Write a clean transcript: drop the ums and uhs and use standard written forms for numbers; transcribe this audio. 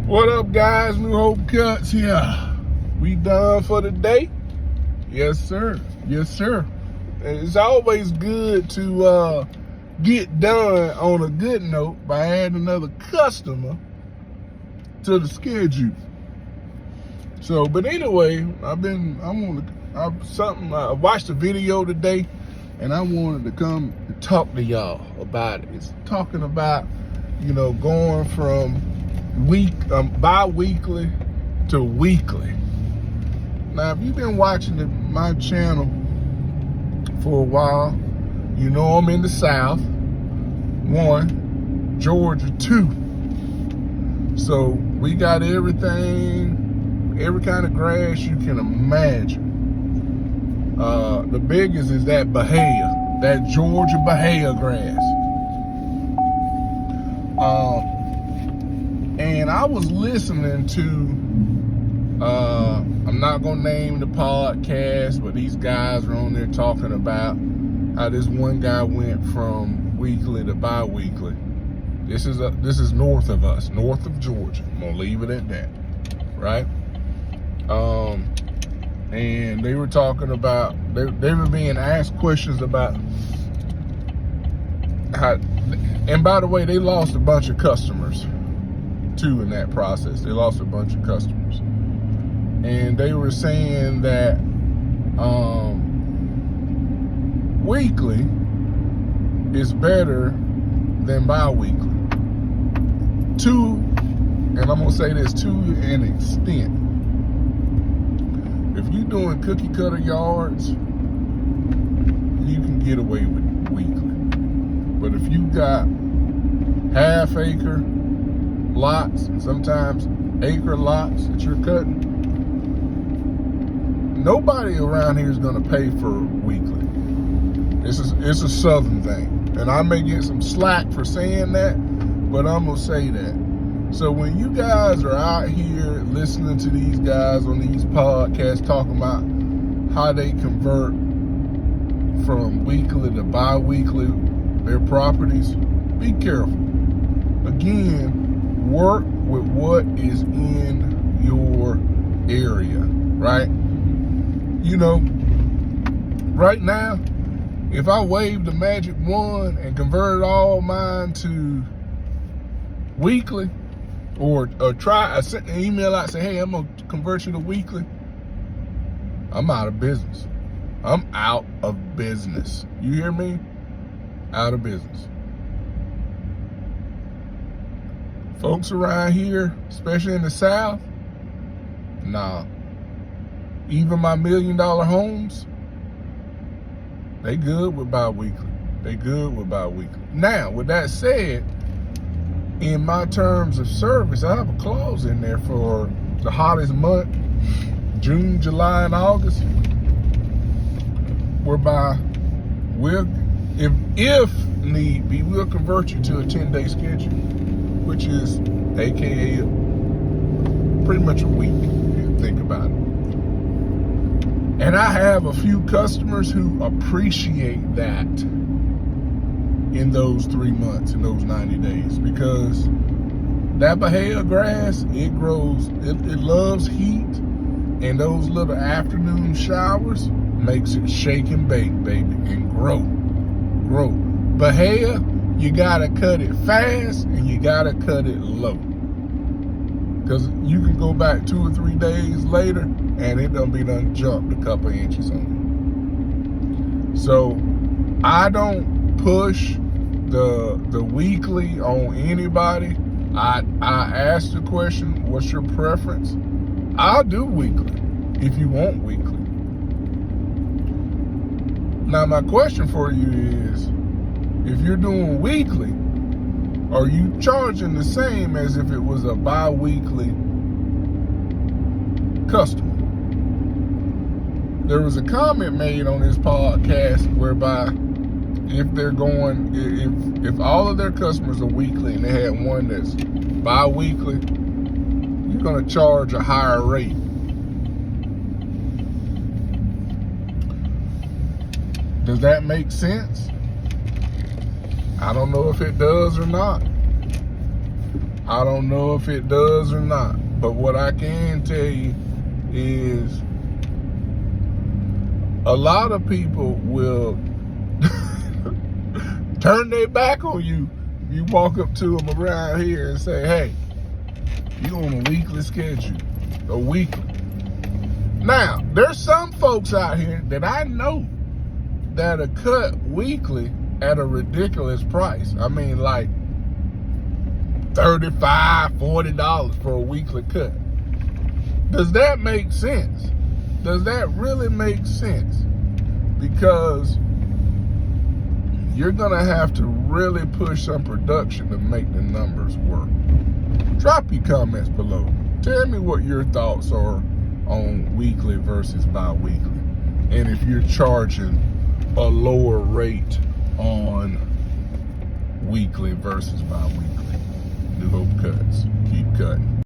What up, guys? New Hope Cuts here. We done for the day? Yes, sir. Yes, sir. It's always good to get done on a good note by adding another customer to the schedule. So, but anyway, I watched a video today, and I wanted to come and talk to y'all about it. It's talking about, going from bi-weekly to weekly. Now, if you've been watching my channel for a while, you know I'm in the South, 1, Georgia, 2. So we got every kind of grass you can imagine. The biggest is that Bahia, that Georgia Bahia grass. And I was listening to, I'm not going to name the podcast, but these guys are on there talking about how this one guy went from weekly to bi-weekly. This is north of us, north of Georgia. I'm going to leave it at that, right? And they were talking about, they were being asked questions about how, and by the way, they lost a bunch of customers too in that process. They lost a bunch of customers. And they were saying that weekly is better than bi-weekly. And I'm gonna say this to an extent. If you're doing cookie cutter yards, you can get away with weekly. But if you got half acre lots, and sometimes acre lots that you're cutting, nobody around here is gonna pay for weekly. It's a southern thing. And I may get some slack for saying that, but I'm gonna say that. So when you guys are out here listening to these guys on these podcasts talking about how they convert from weekly to bi-weekly their properties, be careful. Again, work with what is in your area, right? Right now, if I waved the magic wand and converted all mine to weekly, or I sent an email out, say, hey, I'm gonna convert you to weekly, I'm out of business. I'm out of business. You hear me? Out of business. Folks around here, especially in the South, nah. Even my $1 million homes, they good with bi-weekly. They good with bi-weekly. Now, with that said, in my terms of service, I have a clause in there for the hottest month, June, July, and August, whereby if need be, we'll convert you to a 10-day schedule, which is AKA pretty much a week, if you think about it. And I have a few customers who appreciate that in those 3 months, in those 90 days, because that Bahia grass, it grows, it loves heat, and those little afternoon showers makes it shake and bake, baby, and grow. Bahia, you gotta cut it fast and you gotta cut it low, because you can go back 2 or 3 days later and it done jumped a couple inches on you. So I don't push the weekly on anybody. I asked the question, what's your preference? I'll do weekly if you want weekly. Now my question for you is, if you're doing weekly, are you charging the same as if it was a bi-weekly customer? There was a comment made on this podcast whereby if all of their customers are weekly and they had one that's bi-weekly, you're gonna charge a higher rate. Does that make sense? I don't know if it does or not. I don't know if it does or not. But what I can tell you is a lot of people will turn their back on you. You walk up to them around here and say, hey, you on a weekly schedule, a weekly. Now, there's some folks out here that I know that are cut weekly at a ridiculous price. I mean, like $35, $40 for a weekly cut. Does that make sense? Does that really make sense? Because you're gonna have to really push some production to make the numbers work. Drop your comments below. Tell me what your thoughts are on weekly versus bi-weekly. And if you're charging a lower rate on weekly versus bi-weekly. New Hope Cuts. Keep cutting.